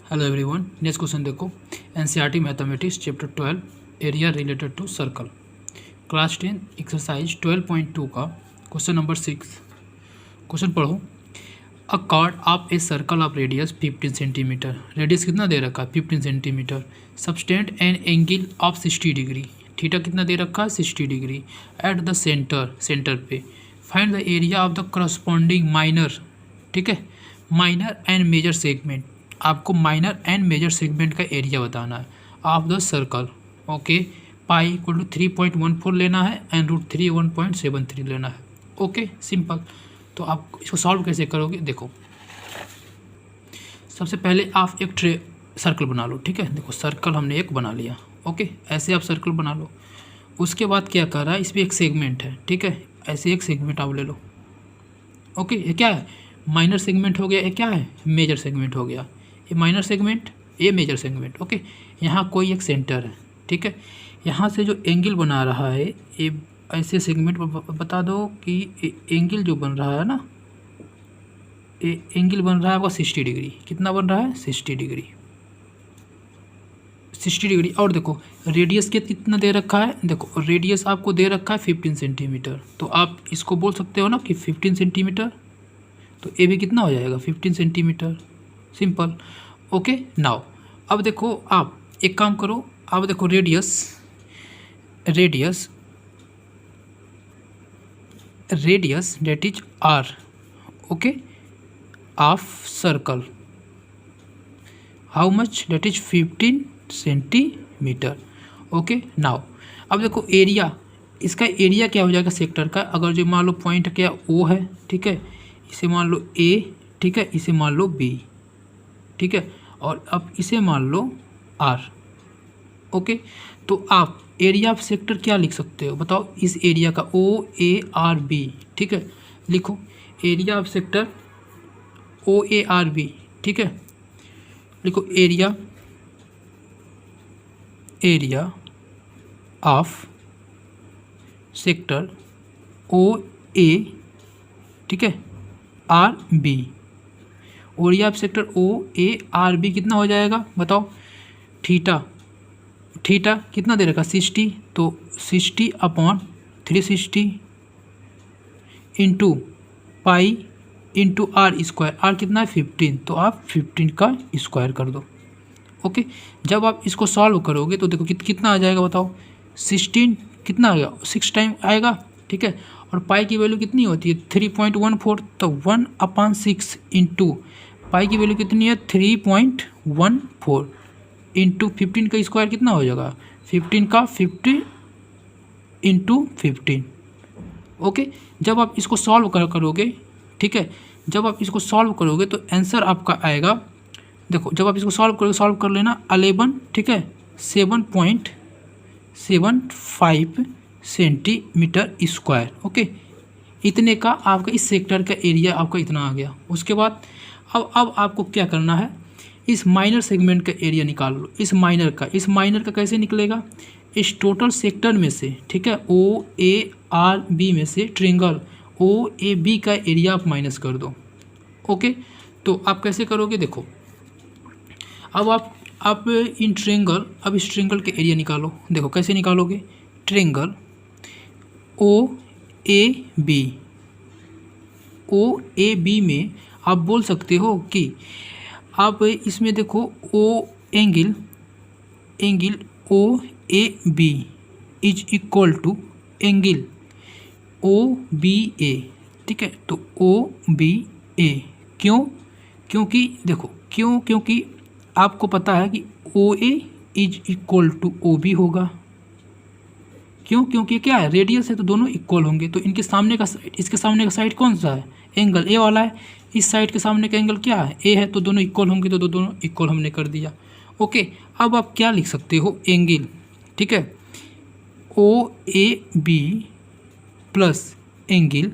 Hello everyone, next question देखो। NCERT mathematics chapter 12 area related to circle, class 10 exercise 12.2 का question number 6। Question पढ़ो। A chord of a circle of radius 15 centimetre, radius कितना दे रखा है 15 centimetre, subtends an angle of 60 degree, theta कितना दे रखा है 60 डिग्री एट द सेंटर पे। Find the area of the corresponding minor, ठीक है, माइनर एंड मेजर सेगमेंट। आपको माइनर एंड मेजर सेगमेंट का एरिया बताना है of the circle. Okay, pi equal to 3.14 लेना है एंड √3 1.73 लेना है। Okay, simple. तो आप इसको सॉल्व कैसे करोगे, देखो। सबसे पहले आप एक सर्कल बना लो, ठीक है। देखो सर्कल हमने एक बना लिया। ओके, ऐसे आप सर्कल बना लो। उसके बाद क्या कर रहा है, इसमें एक सेगमेंट है, ठीक है। ऐसे एक सेगमेंट आप ले लो। ओके, ये क्या है, माइनर सेगमेंट हो गया। ये क्या है, मेजर सेगमेंट हो गया। ये माइनर सेगमेंट, ये मेजर सेगमेंट। ओके, यहाँ कोई एक सेंटर है, ठीक है। यहाँ से जो एंगल बना रहा है, ये ऐसे सेगमेंट बता दो कि एंगल जो बन रहा है ना, ये एंगल बन रहा है आपका 60 डिग्री। कितना बन रहा है 60 डिग्री, 60 डिग्री। और देखो रेडियस कितना दे रखा है, देखो रेडियस आपको दे रखा है 15 सेंटीमीटर। तो आप इसको बोल सकते हो ना कि 15 सेंटीमीटर। तो ये भी कितना हो जाएगा 15 सेंटीमीटर, सिंपल। ओके, नाउ अब देखो, आप एक काम करो। अब देखो radius that is R, okay, of circle, how much, that is 15 centimetre. Okay, now अब देखो एरिया, इसका एरिया क्या हो जाएगा सेक्टर का। अगर जो मान लो पॉइंट क्या ओ है, ठीक है, इसे मान लो ए, ठीक है, इसे मान लो बी, ठीक है, और अब इसे मान लो आर। ओके, तो आप एरिया ऑफ सेक्टर क्या लिख सकते हो बताओ, इस एरिया का ओ ए आर बी, ठीक है। लिखो area of sector O A R B, ठीक है। लिखो area of sector O A, ठीक है, R B. Area of sector O A R B कितना हो जाएगा बताओ। थीटा कितना दे रखा 60, तो 60/360 into pi into R square. R कितना है 15, तो आप 15 का स्क्वायर कर दो। ओके, जब आप इसको सॉल्व करोगे तो देखो कितना आ जाएगा बताओ। 16 कितना आ गया 6 टाइम आएगा, ठीक है। और पाई की वैल्यू कितनी होती है 3.14, तो 1/6 इंटू पाई की वैल्यू कितनी है 3.14 इंटू 15 का स्क्वायर कितना हो जाएगा 15 का 50 इंटू 15। ओके, जब आप इसको सॉल्व करोगे, ठीक है, जब आप इसको सॉल्व करोगे तो आंसर आपका आएगा, देखो जब आप इसको सॉल्व करोगे, सॉल्व कर लेना 11, ठीक है, 7.75 सेंटीमीटर स्क्वायर। ओके, इतने का आपका इस सेक्टर का एरिया आपका इतना आ गया। उसके बाद अब आपको क्या करना है, इस माइनर सेगमेंट का एरिया निकाल लो। इस माइनर का कैसे निकलेगा, इस टोटल सेक्टर में से, ठीक है, ओ ए आर बी में से ट्रायंगल ओ ए बी का एरिया आप माइनस कर दो। ओके, तो आप कैसे करोगे, देखो अब आप इन ट्रायंगल, अब इस ट्रायंगल के एरिया निकालो। देखो कैसे निकालोगे, ट्रायंगल ओ ए बी में आप बोल सकते हो कि आप इसमें देखो O angle O A B is equal to angle O B A, ठीक है। तो ओ बी ए क्योंकि देखो क्योंकि आपको पता है कि O A is equal to O B होगा। क्योंकि क्या है, रेडियस है तो दोनों इक्वल होंगे। तो इसके सामने का साइड कौन सा है, एंगल ए वाला है। इस साइड के सामने का एंगल क्या है, ए है, तो दोनों इक्वल होंगे। तो दोनों इक्वल हमने कर दिया। ओके, अब आप क्या लिख सकते हो, एंगल, ठीक है, O A B plus angle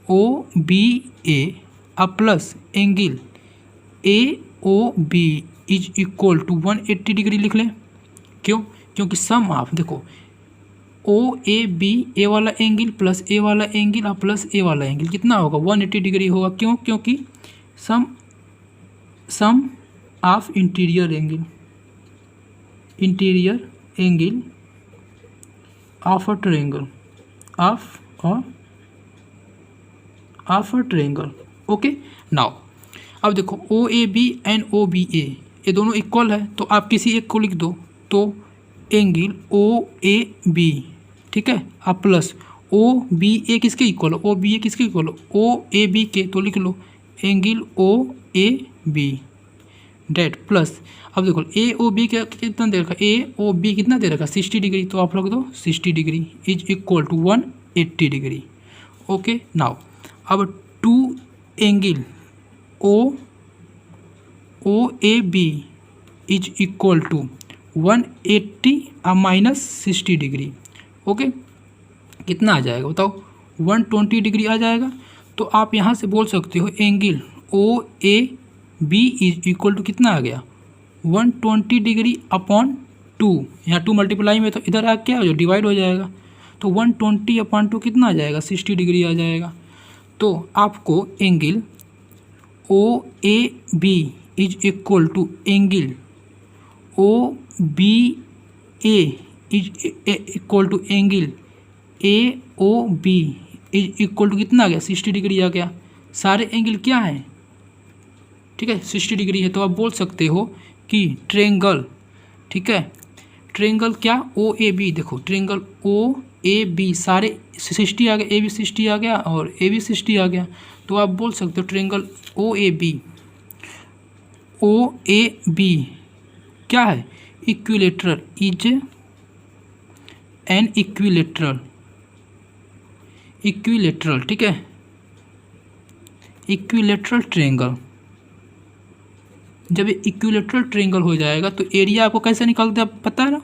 O B A अब plus angle A O B is equal to 180 degree लिख लें। क्योंकि सम ऑफ, देखो ओ ए बी, ए वाला एंगल प्लस ए वाला एंगल और प्लस ए वाला एंगल कितना होगा 180 डिग्री होगा। क्योंकि sum of interior angle, interior angle of a triangle, of a triangle. Okay, now अब देखो O A B and O B A ये दोनों इक्वल है, तो आप किसी एक को लिख दो, तो एंगल ओ ए बी, ठीक है, अब प्लस ओ बी ए किसके इक्वल हो, ओ बी ए किसके इक्वल हो, ओ ए बी के, तो लिख लो angle O A B date plus, अब देखो ए ओ बी का कितना दे रखा, ए ओ बी कितना दे रखा 60 डिग्री, तो आप लोग दो 60 degree is equal to 180 degree. Okay, now अब two angle O A B is equal to 180 minus 60 degree. Okay, कितना आ जाएगा बताओ, 120 डिग्री आ जाएगा। तो आप यहाँ से बोल सकते हो angle O A B is equal to कितना आ गया 120 डिग्री अपॉन 2, यहाँ 2 मल्टीप्लाई में तो इधर आ क्या हो जाएगा डिवाइड हो जाएगा, तो 120 अपॉन 2 कितना आ जाएगा 60 डिग्री आ जाएगा। तो आपको angle O A B is equal to angle O B A is equal to angle A O B is equal to कितना आ गया 60 डिग्री आ गया। सारे एंगल क्या हैं, ठीक है 60 डिग्री है, तो आप बोल सकते हो कि ट्रायंगल, ठीक है ट्रायंगल क्या ओ ए बी, देखो ट्रायंगल ओ ए बी सारे 60 आ गया, ए बी 60 आ गया और ए बी 60 आ गया, तो आप बोल सकते हो ट्रायंगल ओ ए बी क्या है इक्विलेटरल, इज एन इक्विलेटरल, ठीक है इक्विलेटरल ट्रायंगल। जब ये इक्विलेटरल ट्रायंगल हो जाएगा तो एरिया आपको कैसे निकालते हैं पता है ना,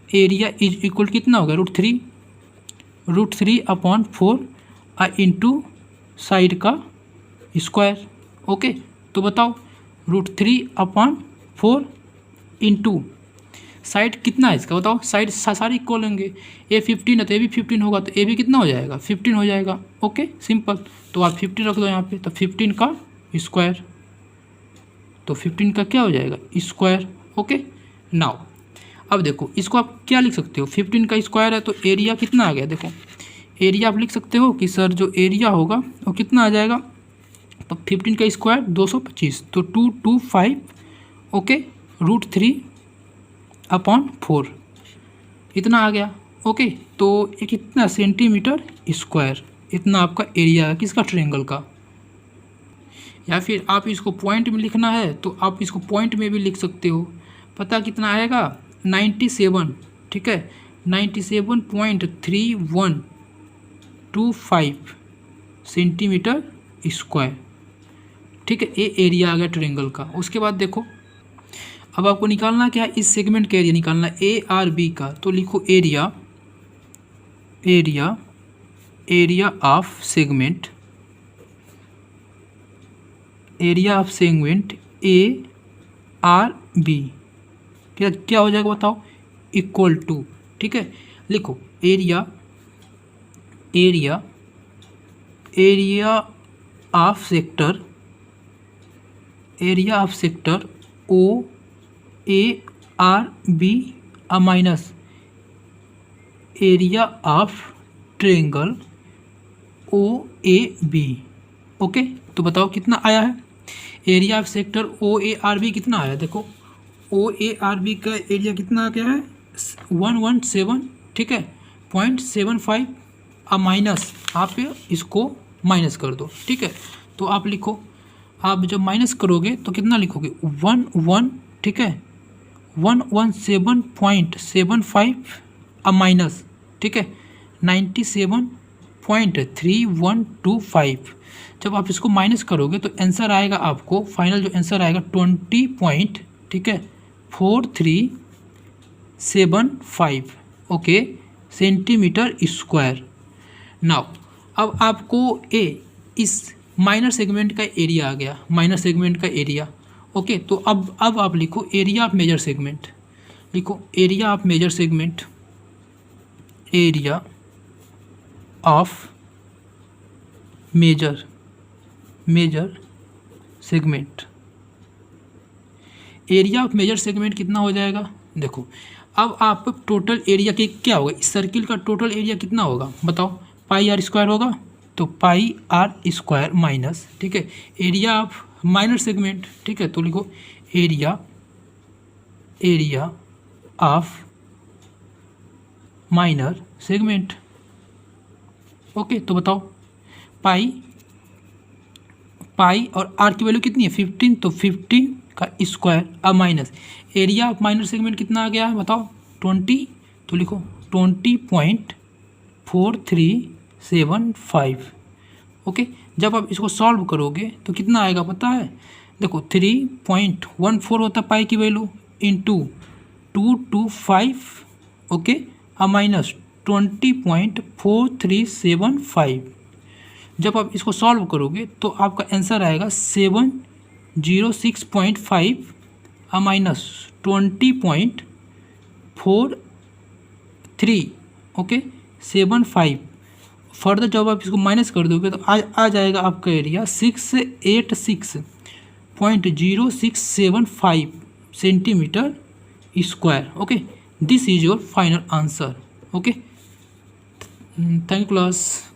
एरिया इज इक्वल कितना होगा √3 अपॉन 4 इंटू साइड का स्क्वायर। ओके, तो बताओ √3 अपॉन 4 इंटू साइड कितना है इसका बताओ, साइड सारे इक्वल होंगे, ए 15 है तो ए भी 15 होगा, तो ए भी कितना हो जाएगा 15 हो जाएगा। ओके सिंपल, तो आप 15 रख दो यहाँ पे, तो 15 का स्क्वायर, तो 15 का क्या हो जाएगा स्क्वायर। ओके, नाउ अब देखो इसको आप क्या लिख सकते हो, 15 का स्क्वायर है तो एरिया कितना आ गया, देखो एरिया आप लिख सकते हो कि सर जो एरिया होगा वो कितना आ जाएगा, तो 15 का स्क्वायर 225, तो 225 ओके √3 अपॉन 4 इतना आ गया। ओके, तो ये कितना सेंटीमीटर स्क्वायर, इतना आपका एरिया है किसका ट्रायंगल का। या फिर आप इसको पॉइंट में लिखना है तो आप इसको पॉइंट में भी लिख सकते हो, पता कितना आएगा 97, ठीक है 97.3125 सेंटीमीटर स्क्वायर, ठीक है ये एरिया आ गया ट्रायंगल का। उसके बाद देखो अब आपको निकालना क्या है, इस सेगमेंट का एरिया निकालना है ए आर बी का, तो लिखो area of segment A R B क्या हो जाएगा बताओ इक्वल टू, ठीक है लिखो area of sector O A R B minus area of triangle O A B. Okay, तो बताओ कितना आया है, area of sector O A R B कितना आया, देखो ओ ए आर बी का एरिया कितना आ गया है 117, ठीक है 0.75 माइनस, आप इसको माइनस कर दो, ठीक है तो आप लिखो, आप जब माइनस करोगे तो कितना लिखोगे 11, ठीक है 117.75 माइनस, ठीक है 97.3125। जब आप इसको माइनस करोगे तो आंसर आएगा आपको, फाइनल जो आंसर आएगा 20 ठीक है 4375 ओके सेंटीमीटर स्क्वायर। नाउ अब आपको इस माइनर सेगमेंट का एरिया आ गया, माइनर सेगमेंट का एरिया। ओके, तो अब आप लिखो एरिया ऑफ मेजर सेगमेंट, लिखो area of major segment, area of major segment area of major सेगमेंट कितना हो जाएगा, देखो अब आप टोटल एरिया के क्या होगा, इस सर्किल का टोटल एरिया कितना होगा बताओ, पाई आर स्क्वायर होगा, तो पाई आर स्क्वायर माइनस, ठीक है, एरिया ऑफ माइनर सेगमेंट, ठीक है, तो लिखो area of minor segment. Okay, तो बताओ पाई और आर की वैल्यू कितनी है 15, तो 15 का स्क्वायर अब minus area of minor segment कितना आ गया है बताओ 20, तो लिखो 20.4375। ओके, जब आप इसको सॉल्व करोगे तो कितना आएगा पता है, देखो 3.14 होता पाई की वैल्यू इंटू 225, ओके, अब माइनस 20.4375। जब आप इसको सॉल्व करोगे तो आपका आंसर आएगा 706.5 माइनस 20.43, ओके 75। फर्दर जब आप इसको माइनस कर दोगे तो आ जाएगा आपका area 686.0675 centimetre square. Okay, this is your final answer. Okay, thank you class.